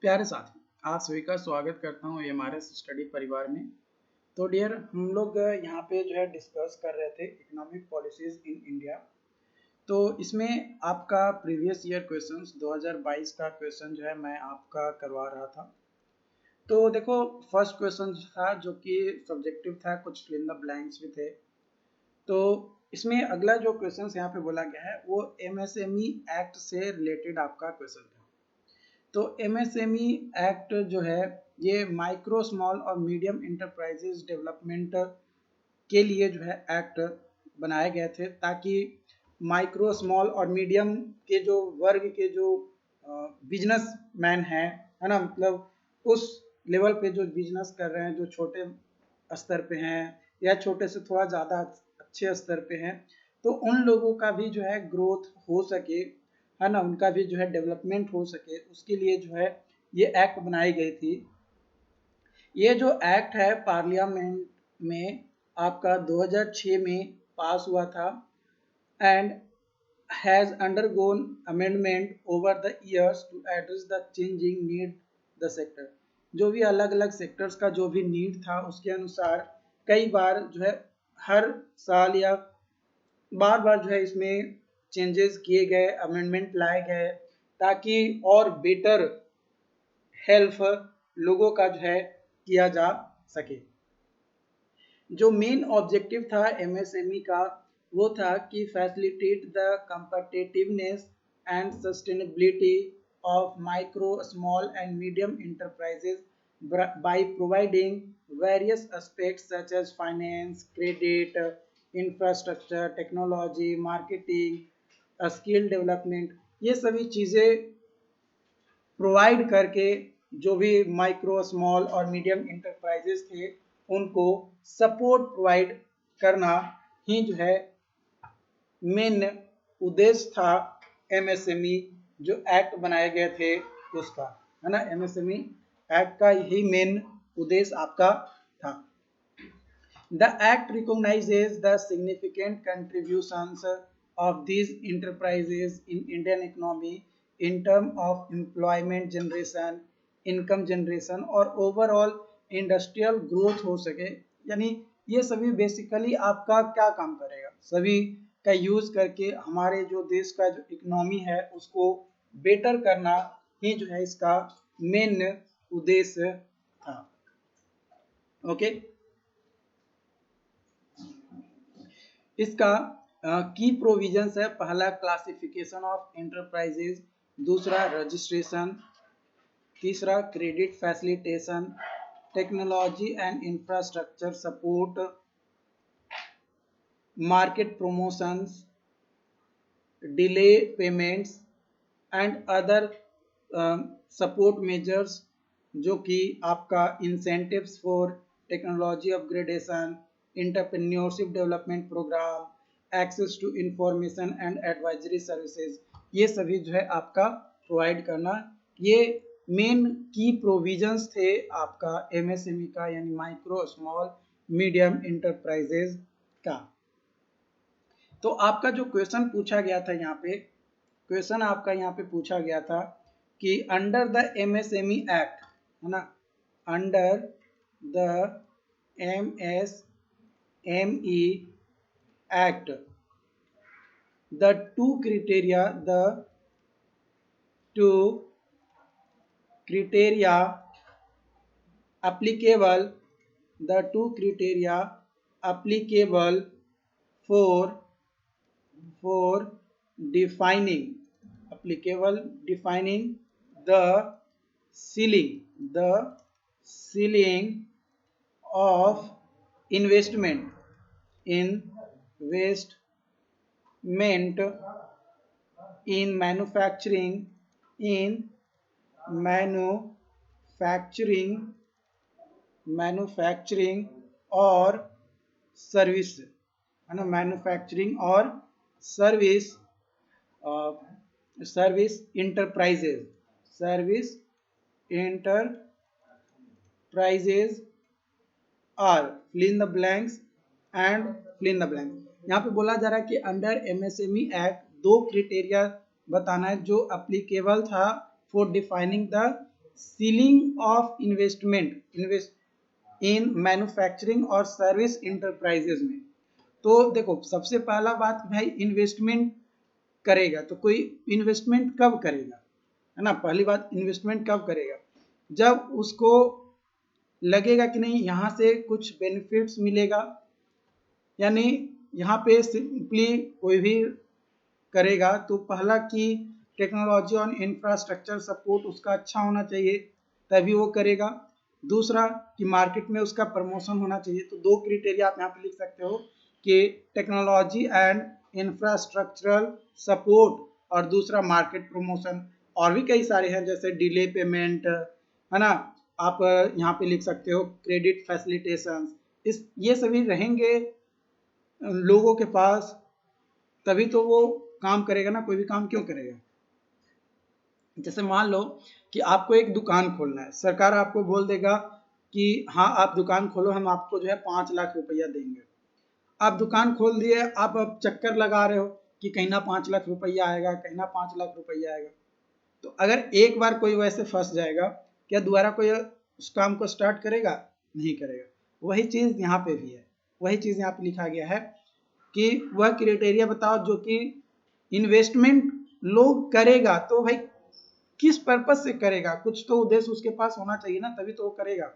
प्यारे साथी, आप सभी का स्वागत करता हूँ एमआरएस स्टडी परिवार में। तो डियर, हम लोग यहाँ पे जो है डिस्कस कर रहे थे इकोनॉमिक पॉलिसीज इन इंडिया। तो इसमें आपका प्रीवियस ईयर क्वेश्चंस 2022 का क्वेश्चन जो है मैं आपका करवा रहा था। तो देखो, फर्स्ट क्वेश्चन था जो कि सब्जेक्टिव था, कुछ फिल इन द ब्लैंक्स भी थे। तो इसमें अगला जो क्वेश्चन यहाँ पे बोला गया है वो एमएसएमई एक्ट से रिलेटेड आपका क्वेश्चन था। तो एमएसएमई एक्ट जो है ये माइक्रो स्मॉल और मीडियम इंटरप्राइजेज डेवलपमेंट के लिए जो है एक्ट बनाए गए थे, ताकि माइक्रो स्मॉल और मीडियम के जो वर्ग के जो बिजनेस मैन है ना, मतलब उस लेवल पे जो बिजनेस कर रहे हैं, जो छोटे स्तर पे हैं या छोटे से थोड़ा ज़्यादा अच्छे स्तर पे हैं, तो उन लोगों का भी जो है ग्रोथ हो सके, है ना, उनका भी जो है डेवलपमेंट हो सके, उसके लिए जो है ये एक्ट बनाई गई थी। ये जो एक्ट है पार्लियामेंट में आपका 2006 में पास हुआ था and has undergone amendment over the years to address the changing need the sector. जो भी अलग अलग सेक्टर्स का जो भी नीड था उसके अनुसार कई बार जो है हर साल या बार बार जो है इसमें चेंजेस किए गए, अमेंडमेंट लाए गए, ताकि और बेटर हेल्प लोगों का जो है किया जा सके। जो मेन ऑब्जेक्टिव था एमएसएमई का वो था कि facilitate the competitiveness and sustainability of micro small and medium enterprises by providing various aspects such as finance, credit, infrastructure, technology, marketing, skill development, ये सभी चीज़ें प्रोवाइड करके जो भी माइक्रो स्मॉल और मीडियम इंटरप्राइजेस थे उनको सपोर्ट प्रोवाइड करना ही जो है मेन उद्देश्य था एमएसएमई जो एक्ट बनाए गए थे उसका, है ना। एमएसएमई एक्ट का यही मेन उद्देश्य आपका था। The act recognizes the significant contributions of these enterprises in Indian economy in terms of employment generation, income generation और overall industrial growth हो सके। यानी ये सभी बेसिकली आपका क्या काम करेगा, सभी का यूज करके हमारे जो देश का जो इकोनॉमी है उसको बेटर करना ही जो है इसका मेन उद्देश्य था। ओके, इसका की प्रोविजंस है, पहला क्लासिफिकेशन ऑफ एंटरप्राइजेज, दूसरा रजिस्ट्रेशन, तीसरा credit facilitation, technology and infrastructure support, market promotions, delay payments and other support measures, जो कि आपका incentives for technology upgradation, entrepreneurship development programme, access to information and advisory services, ये सभी जो है आपका प्रोवाइड करना, ये मेन की प्रोविजंस थे आपका एमएसएमई का, यानी माइक्रो स्मॉल मीडियम इंटरप्राइजेज का। तो आपका जो क्वेश्चन पूछा गया था यहाँ पे, क्वेश्चन आपका यहाँ पे पूछा गया था कि अंडर द एमएसएमई एक्ट, है ना, under the MSME act the two criteria applicable the two criteria applicable for defining the ceiling of investment in manufacturing और सर्विस, है ना, मैन्युफैक्चरिंग और service enterprises are fill in the blanks and fill in the blank. यहाँ पे बोला जा रहा है कि अंडर एमएसएमई एक्ट दो क्राइटेरिया बताना है जो अप्लीकेबल था for defining the ceiling of investment in manufacturing और सर्विस इंटरप्राइजेज में। तो देखो सबसे पहला बात भाई, इन्वेस्टमेंट करेगा तो कोई इन्वेस्टमेंट कब करेगा, है ना। पहली बात, इन्वेस्टमेंट कब करेगा, जब उसको लगेगा कि नहीं यहाँ से कुछ बेनिफिट्स मिलेगा, यानी यहाँ पे सिंपली कोई भी करेगा तो पहला कि टेक्नोलॉजी और इंफ्रास्ट्रक्चर सपोर्ट उसका अच्छा होना चाहिए, तभी वो करेगा। दूसरा कि मार्केट में उसका प्रमोशन होना चाहिए। तो दो क्राइटेरिया आप यहाँ पे लिख सकते हो कि टेक्नोलॉजी एंड इंफ्रास्ट्रक्चरल सपोर्ट, और दूसरा मार्केट प्रमोशन। और भी कई सारे हैं जैसे डिले पेमेंट, है ना। आप यहाँ पे लिख सकते हो क्रेडिट फैसिलिटेशन, इस ये सभी रहेंगे लोगों के पास, तभी तो वो काम करेगा ना, कोई भी काम क्यों करेगा। जैसे मान लो कि आपको एक दुकान खोलना है, सरकार आपको बोल देगा कि हाँ आप दुकान खोलो, हम आपको जो है 5 लाख रुपया देंगे। आप दुकान खोल दिए, आप अब चक्कर लगा रहे हो कि कहीं ना 5 लाख रुपया आएगा, कहीं ना 5 लाख रुपया आएगा। तो अगर एक बार कोई वैसे फंस जाएगा, क्या दोबारा कोई उस काम को स्टार्ट करेगा? नहीं करेगा। वही चीज यहाँ पे भी है, वही चीज यहाँ पे लिखा गया है कि वह क्राइटेरिया बताओ जो कि इन्वेस्टमेंट लोग करेगा, तो भाई किस पर्पज से करेगा, कुछ तो उद्देश्य उसके पास होना चाहिए ना, तभी तो वो करेगा।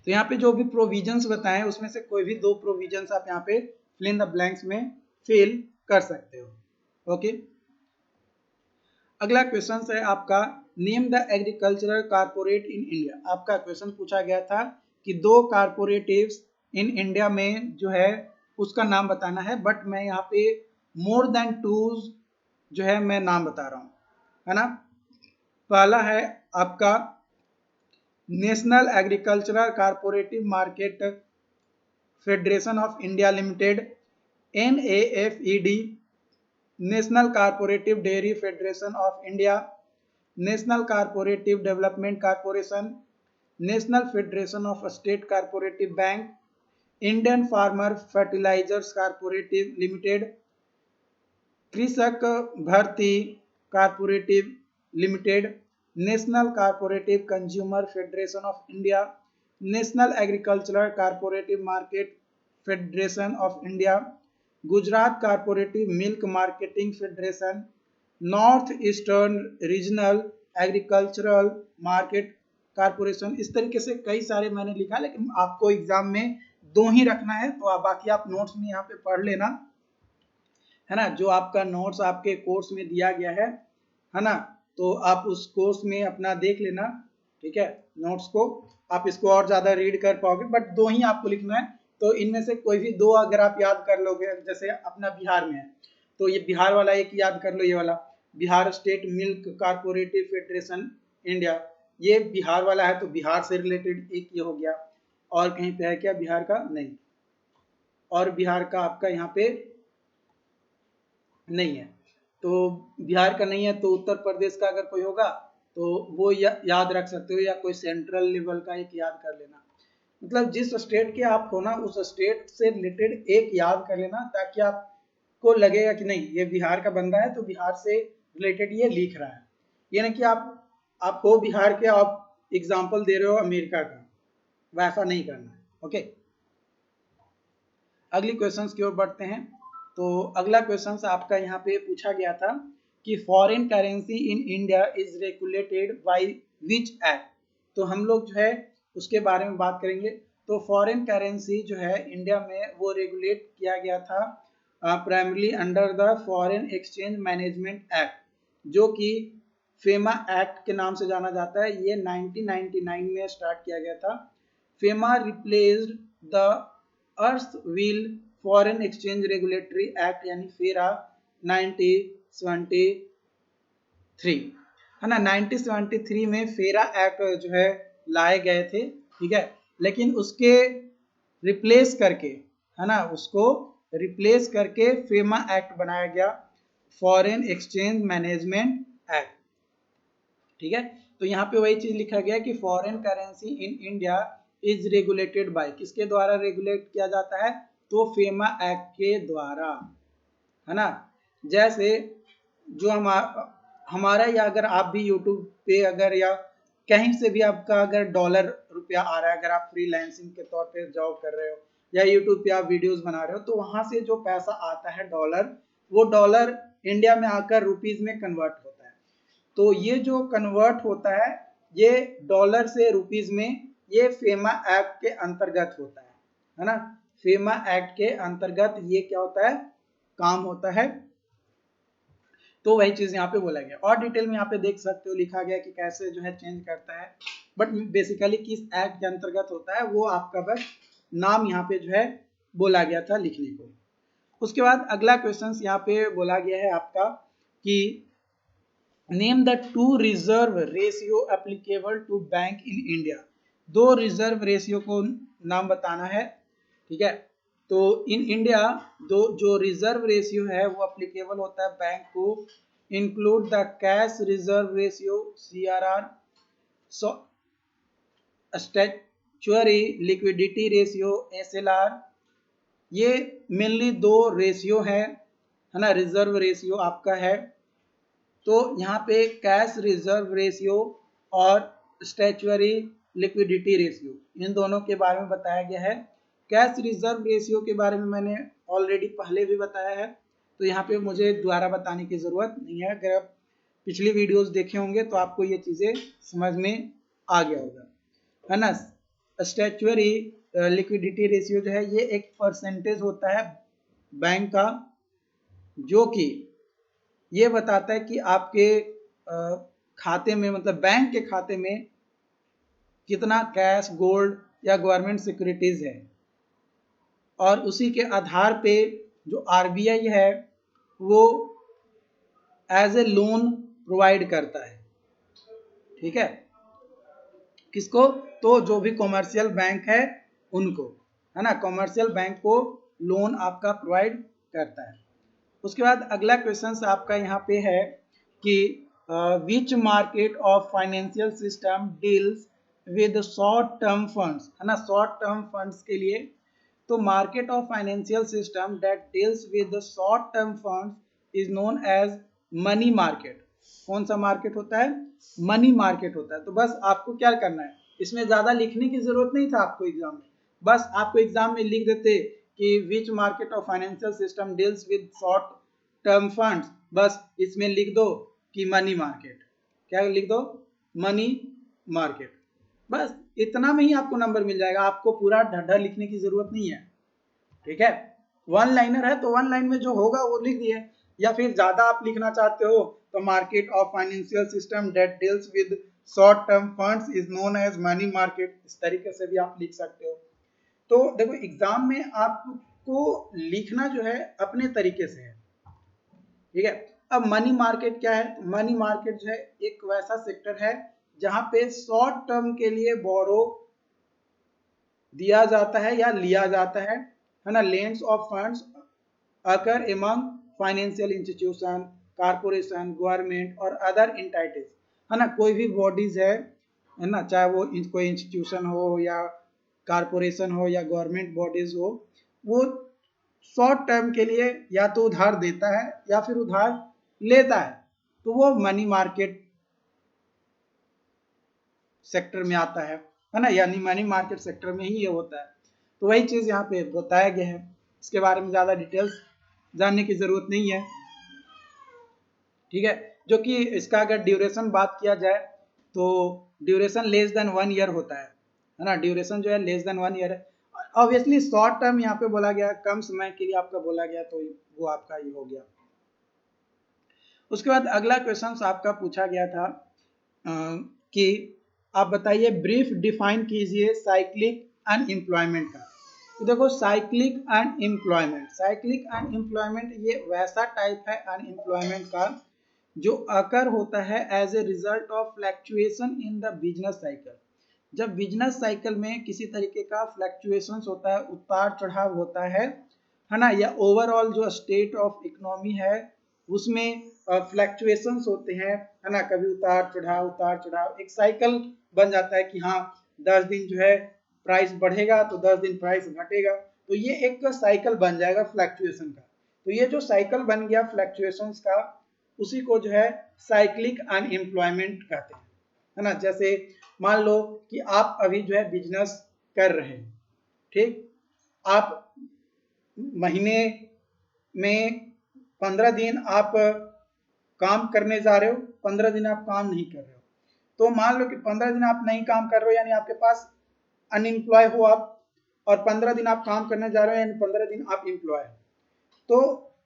तो यहाँ पे जो भी प्रोविजंस बताएं उसमें से कोई भी दो प्रोविजंस आप यहाँ पे फिल इन द ब्लैंक्स में फिल कर सकते हो। ओके, अगला क्वेश्चन है आपका, name the agricultural corporate in India. आपका क्वेश्चन पूछा गया था कि दो कारपोरेटिव्स इन इंडिया में जो है उसका नाम बताना है, बट मैं यहाँ पे मोर देन टू जो है मैं नाम बता रहा हूँ, है ना। पहला है आपका national agricultural cooperative market federation of India limited, NAFED, national cooperative dairy federation of India, national cooperative development corporation, national federation of state cooperative bank, Indian farmer fertilisers cooperative limited, Krishak Bharati cooperative limited, national cooperative consumer federation of India, national agricultural cooperative market federation of India, Gujarat cooperative milk marketing federation, north eastern regional agricultural market corporation. इस तरीके से कई सारे मैंने लिखा, लेकिन आपको exam में दो ही रखना है, तो बाकी आप नोट्स में यहाँ पे पढ़ लेना, है ना। जो आपका नोट्स आपके कोर्स में दिया गया है ना, तो आप उस कोर्स में अपना देख लेना, ठीक है। नोट्स को आप इसको और ज्यादा रीड कर पाओगे, बट दो ही आपको लिखना है। तो इनमें से कोई भी दो अगर आप याद कर लोगे, जैसे अपना बिहार में है तो ये बिहार वाला एक याद कर लो, ये वाला Bihar state milk cooperative federation India, ये बिहार वाला है, तो बिहार से रिलेटेड एक ये हो गया। और कहीं पे है क्या बिहार का? नहीं, और बिहार का आपका यहाँ पे नहीं है। तो बिहार का नहीं है तो उत्तर प्रदेश का अगर कोई होगा तो वो याद रख सकते हो, या कोई सेंट्रल लेवल का एक याद कर लेना। मतलब जिस स्टेट के आप हो ना, उस स्टेट से रिलेटेड एक याद कर लेना, ताकि आपको लगेगा कि नहीं ये बिहार का बंदा है तो बिहार से रिलेटेड ये लिख रहा है। ये नहीं कि आप हो बिहार के, आप एग्जाम्पल दे रहे हो अमेरिका का, वैसा नहीं करना है। ओके, अगली क्वेश्चंस की ओर बढ़ते हैं। तो अगला क्वेश्चन आपका यहाँ पे पूछा गया था कि foreign currency in India is regulated by which act. तो हम लोग जो है उसके बारे में बात करेंगे। तो फॉरेन करेंसी जो है इंडिया में वो रेगुलेट किया गया था primarily under the foreign exchange management act, जो कि फेमा एक्ट के नाम से जाना जाता है। ये 1999 में स्टार्ट किया गया था। FEMA replaced the earth wheel foreign exchange regulatory act, यानी फेरा 1973, है ना। 1973 में फेरा एक्ट जो है लाए गए थे, ठीक है। लेकिन उसके रिप्लेस करके, है ना, उसको रिप्लेस करके फेमा एक्ट बनाया गया, फॉरेन एक्सचेंज मैनेजमेंट एक्ट, ठीक है। तो यहाँ पे वही चीज लिखा गया कि foreign currency in India is regulated by, किसके द्वारा रेगुलेट किया जाता है? तो फेमा एक्ट के द्वारा, है ना। जैसे जो हमारा, या अगर आप भी यूट्यूब पे अगर या कहीं से भी आपका अगर डॉलर रुपया आ रहा है, अगर आप फ्रीलांसिंग के तौर पे जॉब कर रहे हो या यूट्यूब पे आप वीडियोस बना रहे हो, तो वहां से जो पैसा आता है डॉलर, वो डॉलर इंडिया में आकर रुपीज में कन्वर्ट होता है। तो ये जो कन्वर्ट होता है ये डॉलर से रुपीज में, ये फेमा एक्ट के अंतर्गत होता है ना। फेमा एक्ट के अंतर्गत ये क्या होता है, काम होता है। तो वही चीज यहाँ पे बोला गया और डिटेल में यहाँ पे देख सकते हो लिखा गया कि कैसे जो है चेंज करता है, बट बेसिकली किस एक्ट के अंतर्गत होता है वो आपका बस नाम यहाँ पे जो है बोला गया था लिखने को। उसके बाद अगला क्वेश्चन यहाँ पे बोला गया है आपका कि name the two reserve ratio applicable to bank in India. दो रिजर्व रेशियो को नाम बताना है, ठीक है। तो इन इंडिया दो जो रिजर्व रेशियो है वो एप्लीकेबल होता है बैंक को। Include the cash reserve ratio CRR, statutory liquidity ratio SLR। ये मेनली दो रेशियो है ना, रिजर्व रेशियो आपका है। तो यहाँ पे कैश रिजर्व रेशियो और स्टैट्यूटरी लिक्विडिटी रेशियो इन दोनों के बारे में बताया गया है। कैश रिजर्व रेशियो के बारे में मैंने ऑलरेडी पहले भी बताया है, तो यहाँ पे मुझे दोबारा बताने की जरूरत नहीं है। अगर आप पिछली वीडियोस देखे होंगे तो आपको ये चीजें समझ में आ गया होगा, है ना। स्टैट्यूटरी लिक्विडिटी रेशियो जो है ये एक परसेंटेज होता है बैंक का, जो कि ये बताता है कि आपके खाते में, मतलब बैंक के खाते में कितना कैश, गोल्ड या गवर्नमेंट सिक्योरिटीज है, और उसी के आधार पे जो RBI है वो एज ए लोन प्रोवाइड करता है, ठीक है। किसको? तो जो भी कॉमर्शियल बैंक है उनको, है ना, कॉमर्शियल बैंक को लोन आपका प्रोवाइड करता है। उसके बाद अगला क्वेश्चन आपका यहाँ पे है कि which market of financial system deals with short term funds, है ना, शॉर्ट टर्म फंड्स के लिए। तो market of financial system that deals with short term funds is known as money market. कौन सा मार्केट होता है? मनी मार्केट होता है। तो बस आपको क्या करना है, इसमें ज्यादा लिखने की जरूरत नहीं था आपको एग्जाम में, बस आपको एग्जाम में लिख देते कि which market of financial system deals with short term funds, बस इसमें लिख दो कि मनी मार्केट। क्या लिख दो? Money market. बस इतना में ही आपको नंबर मिल जाएगा, आपको पूरा ढड्ढा लिखने की जरूरत नहीं है, ठीक है। वन लाइनर है तो वन लाइन में जो होगा वो लिख दिए, या फिर ज्यादा आप लिखना चाहते हो तो market of financial system that deals with short term funds is known as money market, इस तरीके से भी आप लिख सकते हो। तो देखो एग्जाम में आपको लिखना जो है अपने तरीके से है, ठीक है। अब मनी मार्केट क्या है? मनी मार्केट जो है एक वैसा सेक्टर है जहां पे शॉर्ट टर्म के लिए बोरो दिया जाता है या लिया जाता है ना। Lends of funds occur among financial institution, corporation, government और अदर इंटाइटीज, है ना। कोई भी बॉडीज है ना, चाहे वो कोई इंस्टीट्यूशन हो या कारपोरेशन हो या गवर्नमेंट बॉडीज हो, वो शॉर्ट टर्म के लिए या तो उधार देता है या फिर उधार लेता है, तो वो मनी मार्केट सेक्टर में आता है ना, यानी मनी मार्केट सेक्टर में ही ये होता है। तो वही चीज यहाँ पे बताया गया है, इसके बारे में ज्यादा डिटेल्स जानने की जरूरत नहीं है, ठीक है। जो कि इसका अगर ड्यूरेशन बात किया जाए तो ड्यूरेशन लेस देन 1 ईयर होता है ना। ड्यूरेशन जो है लेस देन 1 ईयर है। ऑब्वियसली शॉर्ट टर्म यहाँ पे बोला गया, कम समय के लिए आपका बोला गया, तो वो आपका ये हो गया। उसके बाद अगला क्वेश्चन आपका पूछा गया था कि आप बताइए ब्रीफ डिफाइन कीजिए साइक्लिक अनएम्प्लॉयमेंट का। तो देखो साइक्लिक अनएम्प्लॉयमेंट, साइक्लिक अनएम्प्लॉयमेंट ये वैसा टाइप है अनएम्प्लॉयमेंट का जो अकर होता है as a result of fluctuation in the business cycle. जब बिजनेस साइकिल में किसी तरीके का फ्लैक्चुएशंस होता है, उतार चढ़ाव होता है ना, या ओवरऑल जो स्टेट ऑफ इकोनॉमी है उसमें फ्लैक्चुएशंस होते हैं, है ना, कभी उतार चढ़ाव, एक साइकिल बन जाता है कि हाँ 10 दिन जो है प्राइस बढ़ेगा तो 10 दिन प्राइस घटेगा, तो ये एक साइकिल बन जाएगा फ्लैक्चुएशन का। तो ये जो साइकिल बन गया फ्लैक्चुएशंस का, उसी को जो है साइक्लिक अनएम्प्लॉयमेंट कहते हैं, है ना। जैसे मान लो कि आप अभी जो है बिजनेस कर रहे हैं, ठीक, आप महीने में 15 दिन आप काम करने जा रहे हो, 15 दिन आप काम नहीं कर रहे हो। तो मान लो कि 15 दिन आप नहीं काम कर रहे हो, यानी आपके पास अनएम्प्लॉय हो आप, और 15 दिन आप काम करने जा रहे हो, यानी 15 दिन आप एम्प्लॉय हो। तो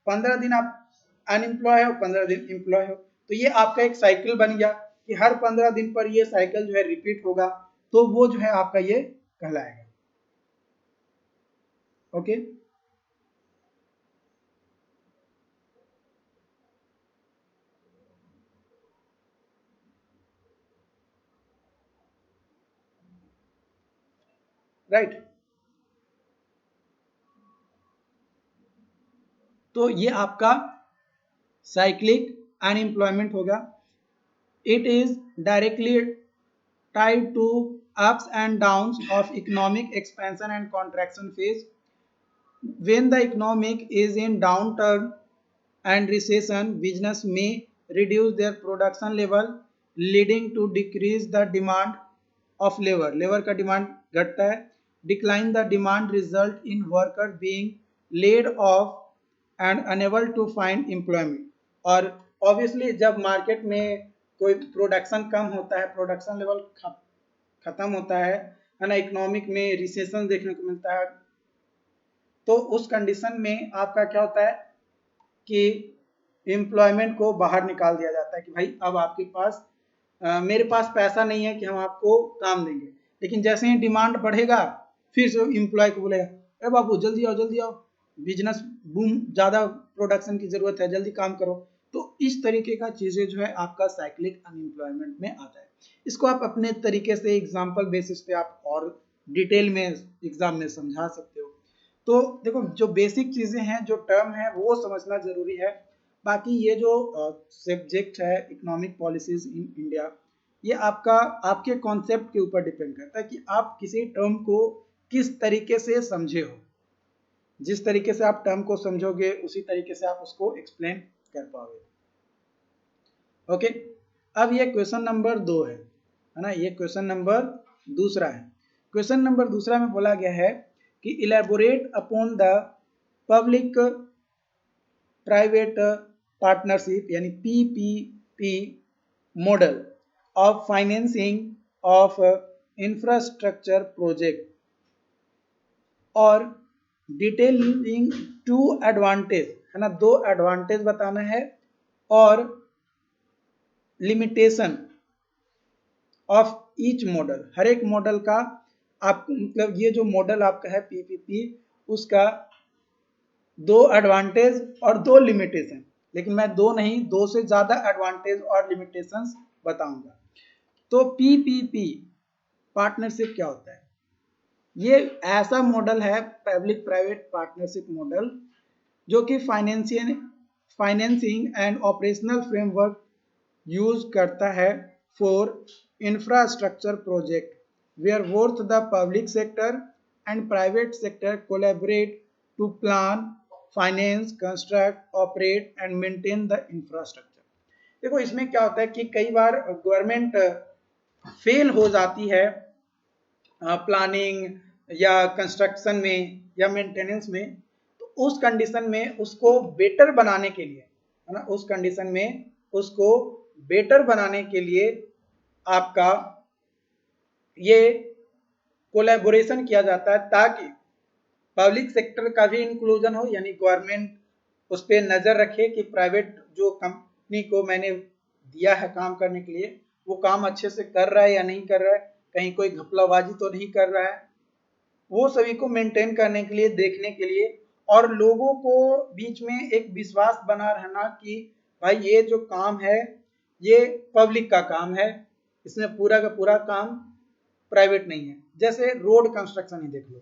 15 दिन आप अनएम्प्लॉय हो, 15 दिन एम्प्लॉय हो, तो ये आपका एक साइकिल बन गया कि हर 15 दिन पर ये साइकिल जो है रिपीट होगा, तो वो जो है आपका ये कहलाएगा। Okay, right. तो ये आपका साइक्लिक अनएम्प्लॉयमेंट होगा। It is directly tied to ups and downs of economic expansion and contraction phase. When the economic is in downturn and recession, business may reduce their production level, leading to decrease the demand of labor. Labor का demand घटता है. Decline the demand result in worker being laid off and unable to find employment. और obviously जब market में कोई production कम होता है, production level खत्म होता है ना, इकोनॉमिक में रिसेशन देखने को मिलता है, तो उस कंडीशन में आपका क्या होता है कि एम्प्लॉयमेंट को बाहर निकाल दिया जाता है कि भाई अब आपके पास मेरे पास पैसा नहीं है कि हम आपको काम देंगे। लेकिन जैसे ही डिमांड बढ़ेगा, फिर से एम्प्लॉय को बोलेगा, अरे बाबू जल्दी आओ, बिजनेस बूम, ज़्यादा प्रोडक्शन की ज़रूरत है, जल्दी काम करो। तो इस तरीके का चीज़ें जो है आपका साइक्लिक अनएम्प्लॉयमेंट में आता है। इसको आप अपने तरीके से एग्जाम्पल बेसिस पे आप और डिटेल में एग्जाम में समझा सकते हो। तो देखो, जो बेसिक चीज़ें हैं, जो टर्म है, वो समझना जरूरी है। बाकी ये जो सब्जेक्ट है इकोनॉमिक पॉलिसीज इन इंडिया, ये आपका आपके कॉन्सेप्ट के ऊपर डिपेंड करता है कि आप किसी टर्म को किस तरीके से समझे हो। जिस तरीके से आप टर्म को समझोगे, उसी तरीके से आप उसको एक्सप्लेन कर पाओगे। ओके, अब ये क्वेश्चन नंबर 2 है ना, ये क्वेश्चन नंबर दूसरा है। क्वेश्चन नंबर दूसरा में बोला गया है कि elaborate upon the public private partnership यानी PPP model of financing of infrastructure project, और डिटेलिंग टू एडवांटेज, है ना, 2 एडवांटेज बताना है और लिमिटेशन ऑफ ईच मॉडल, हर एक मॉडल का आप मतलब ये जो मॉडल आपका है पीपीपी, उसका 2 एडवांटेज और 2 लिमिटेशन, लेकिन मैं 2 नहीं, 2 से ज्यादा एडवांटेज और लिमिटेशंस बताऊंगा। तो पीपीपी पार्टनरशिप क्या होता है? ये ऐसा मॉडल है, पब्लिक प्राइवेट पार्टनरशिप मॉडल, जो कि financing and operational framework use करता है for infrastructure project where both the public sector and private sector collaborate to plan, finance, construct, operate and maintain the infrastructure. देखो, इसमें क्या होता है कि कई बार गवर्नमेंट फेल हो जाती है प्लानिंग या कंस्ट्रक्शन में या मेंटेनेंस में, तो उस कंडीशन में उसको बेटर बनाने के लिए, है ना, उस कंडीशन में उसको बेटर बनाने के लिए आपका ये कोलैबोरेशन किया जाता है, ताकि पब्लिक सेक्टर का भी इंक्लूजन हो, यानी गवर्नमेंट उस पर नजर रखे कि प्राइवेट जो कंपनी को मैंने दिया है काम करने के लिए, वो काम अच्छे से कर रहा है या नहीं कर रहा है, कहीं कोई घपलाबाजी तो नहीं कर रहा है, वो सभी को मेंटेन करने के लिए, देखने के लिए, और लोगों को बीच में एक विश्वास बना रहना कि भाई ये जो काम है ये पब्लिक का काम है, इसमें पूरा का पूरा काम प्राइवेट नहीं है। जैसे रोड कंस्ट्रक्शन ही देख लो,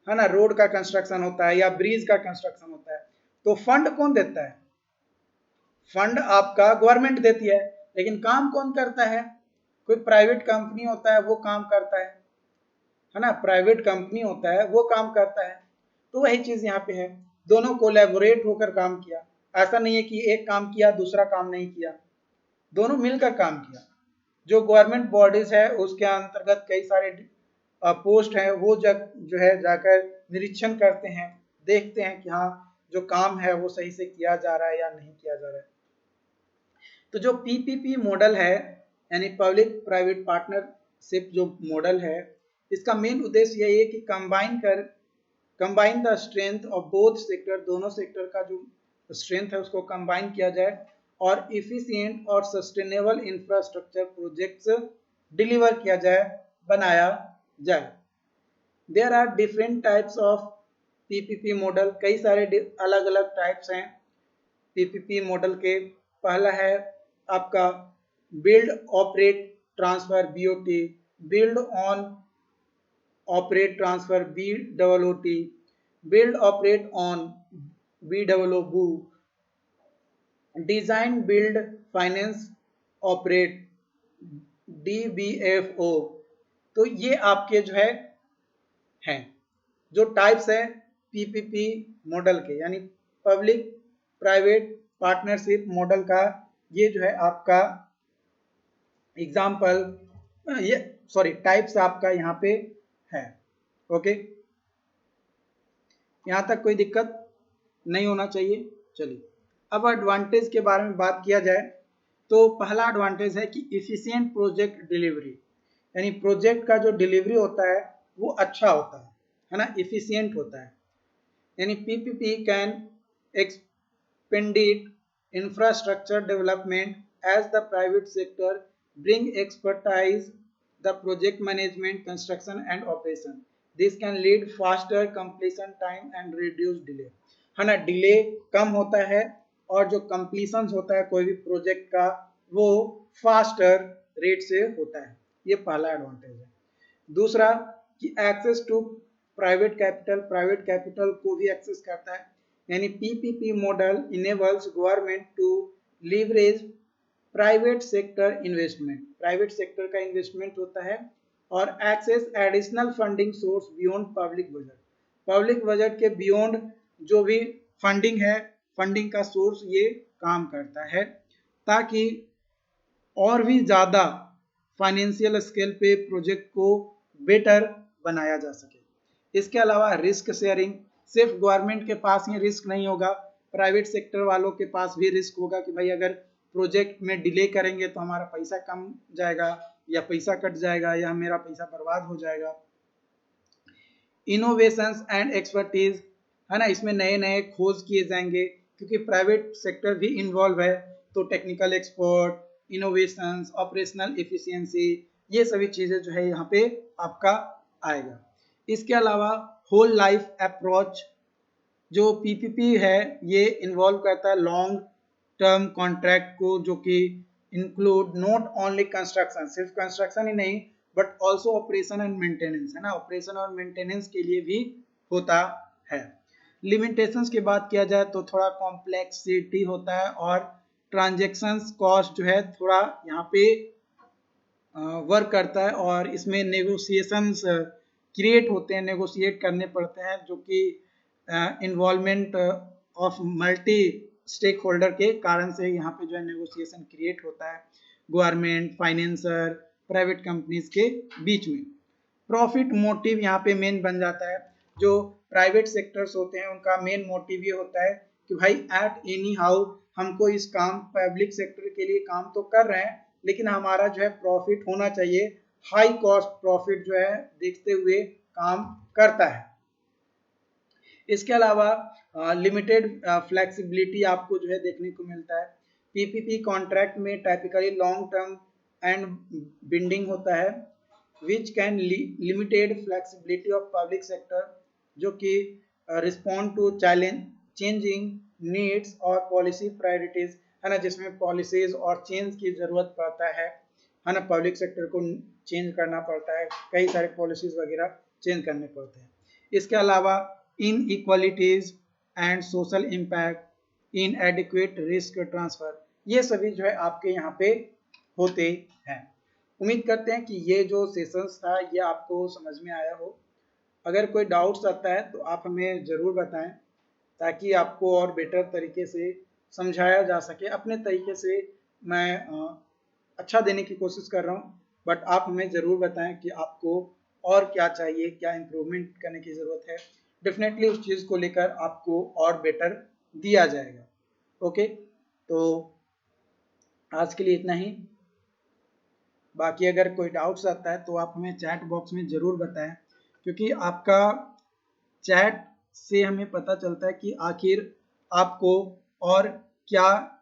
है ना, रोड का कंस्ट्रक्शन होता है या ब्रिज का कंस्ट्रक्शन होता है, तो फंड कौन देता है? फंड आपका गवर्नमेंट देती है, लेकिन काम कौन करता है? कोई प्राइवेट कंपनी होता है, वो काम करता है ना, प्राइवेट कंपनी होता है, वो काम करता है। तो वही चीज यहाँ पे है, दोनों कोलैबोरेट होकर काम किया। ऐसा नहीं है कि एक काम किया दूसरा काम नहीं किया, दोनों मिलकर काम किया। जो गवर्नमेंट बॉडीज है उसके अंतर्गत कई सारे पोस्ट हैं, वो जो है जाकर निरीक्षण करते हैं, देखते हैं कि हाँ जो काम है वो सही से किया जा रहा है या नहीं किया जा रहा है। तो जो पीपीपी मॉडल है यानी पब्लिक प्राइवेट पार्टनरशिप जो मॉडल है, इसका मेन उद्देश्य यही है कि combine the strength of both sector, दोनों सेक्टर का जो स्ट्रेंथ है उसको कंबाइन किया जाए और इफिशिएंट और सस्टेनेबल इंफ्रास्ट्रक्चर प्रोजेक्ट्स डिलीवर किया जाए, बनाया जाए। There are different types of PPP model, कई सारे अलग अलग टाइप्स हैं पीपीपी मॉडल के। पहला है आपका build operate transfer BOT, build on operate transfer BOOT, build operate on BOO, design build finance operate DBFO। तो ये आपके जो है हैं जो टाइप्स है पीपीपी मॉडल के, यानी पब्लिक प्राइवेट पार्टनरशिप मॉडल का। ये जो है आपका एग्जाम्पल, ये सॉरी टाइप्स आपका यहाँ पे है। ओके, यहाँ तक कोई दिक्कत नहीं होना चाहिए। चलिए अब एडवांटेज के बारे में बात किया जाए तो पहला एडवांटेज है कि इफिशिएंट प्रोजेक्ट डिलीवरी, यानी प्रोजेक्ट का जो डिलीवरी होता है वो अच्छा होता है ना, इफिशिएंट होता है। यानी PPP can expedite infrastructure development as the private sector bring expertise the project management construction and operation, this can lead faster completion time and reduce delay, है ना। डिले कम होता है और जो कंप्लीशन होता है कोई भी प्रोजेक्ट का वो फास्टर रेट से होता है। ये पहला एडवांटेज है। दूसरा कि access to private capital, private capital को भी एक्सेस करता है, यानी PPP model enables government to leverage private sector investment, private sector का इन्वेस्टमेंट होता है और access additional funding source beyond public budget, public budget के बियॉन्ड जो भी फंडिंग है, फंडिंग का सोर्स ये काम करता है ताकि और भी ज़्यादा फाइनेंशियल स्केल पे प्रोजेक्ट को बेटर बनाया जा सके। इसके अलावा रिस्क शेयरिंग, सिर्फ गवर्नमेंट के पास ही रिस्क नहीं होगा, प्राइवेट सेक्टर वालों के पास भी रिस्क होगा कि भाई अगर प्रोजेक्ट में डिले करेंगे तो हमारा पैसा कम जाएगा या पैसा कट जाएगा या मेरा पैसा बर्बाद हो जाएगा। इनोवेशंस एंड एक्सपर्टीज, है ना, इसमें नए नए खोज किए जाएंगे क्योंकि प्राइवेट सेक्टर भी इन्वॉल्व है, तो technical expert, innovations, operational efficiency, ये सभी चीजें जो है यहाँ पे आपका आएगा। इसके अलावा होल लाइफ अप्रोच, जो पीपीपी है ये इन्वॉल्व करता है लॉन्ग टर्म कॉन्ट्रैक्ट को, जो कि इंक्लूड नॉट ओनली कंस्ट्रक्शन, सिर्फ कंस्ट्रक्शन ही नहीं but also operation and maintenance, है ना, ऑपरेशन और मेंटेनेंस के लिए भी होता है। लिमिटेशंस की बात किया जाए तो थोड़ा कॉम्प्लेक्सिटी होता है और ट्रांजेक्शन्स कॉस्ट जो है थोड़ा यहाँ पे वर्क करता है और इसमें नेगोशिएशंस क्रिएट होते हैं, नेगोशिएट करने पड़ते हैं, जो कि involvement of multi stakeholder के कारण से यहाँ पे जो है नेगोशिएशन क्रिएट होता है गवर्नमेंट, फाइनेंसर, प्राइवेट कंपनीज के बीच में। प्रॉफिट मोटिव यहाँ पे मेन बन जाता है। जो प्राइवेट सेक्टर्स होते हैं उनका मेन मोटिव ये होता है कि भाई एट एनी हाउ हमको इस काम, पब्लिक सेक्टर के लिए काम तो कर रहे हैं लेकिन हमारा जो है प्रॉफिट होना चाहिए, हाई कॉस्ट प्रॉफिट जो है देखते हुए काम करता है। इसके अलावा लिमिटेड फ्लेक्सिबिलिटी आपको जो है देखने को मिलता है। पीपीपी कॉन्ट्रैक्ट में typically long term and binding होता है which can limited flexibility of public sector, जो कि रिस्पॉन्ड टू चेंजिंग नीड्स और पॉलिसी प्रायोरिटीज, है ना, जिसमें पॉलिसीज और चेंज की जरूरत पड़ता है ना, पब्लिक सेक्टर को चेंज करना पड़ता है, कई सारे पॉलिसीज वगैरह चेंज करने पड़ते हैं। इसके अलावा inequalities and social impact, इनएडिक्वेट risk transfer, ये सभी जो है आपके यहाँ पे होते हैं। उम्मीद करते हैं कि ये जो सेशंस था ये आपको समझ में आया हो। अगर कोई डाउट्स आता है तो आप हमें ज़रूर बताएं ताकि आपको और बेटर तरीके से समझाया जा सके, अपने तरीके से मैं अच्छा देने की कोशिश कर रहा हूँ, बट आप हमें ज़रूर बताएं कि आपको और क्या चाहिए, क्या इम्प्रूवमेंट करने की ज़रूरत है। डेफिनेटली उस चीज़ को लेकर आपको और बेटर दिया जाएगा। ओके, तो आज के लिए इतना ही। बाकी अगर कोई डाउट्स आता है तो आप हमें चैट बॉक्स में ज़रूर बताएं, क्योंकि आपका चैट से हमें पता चलता है कि आखिर आपको और क्या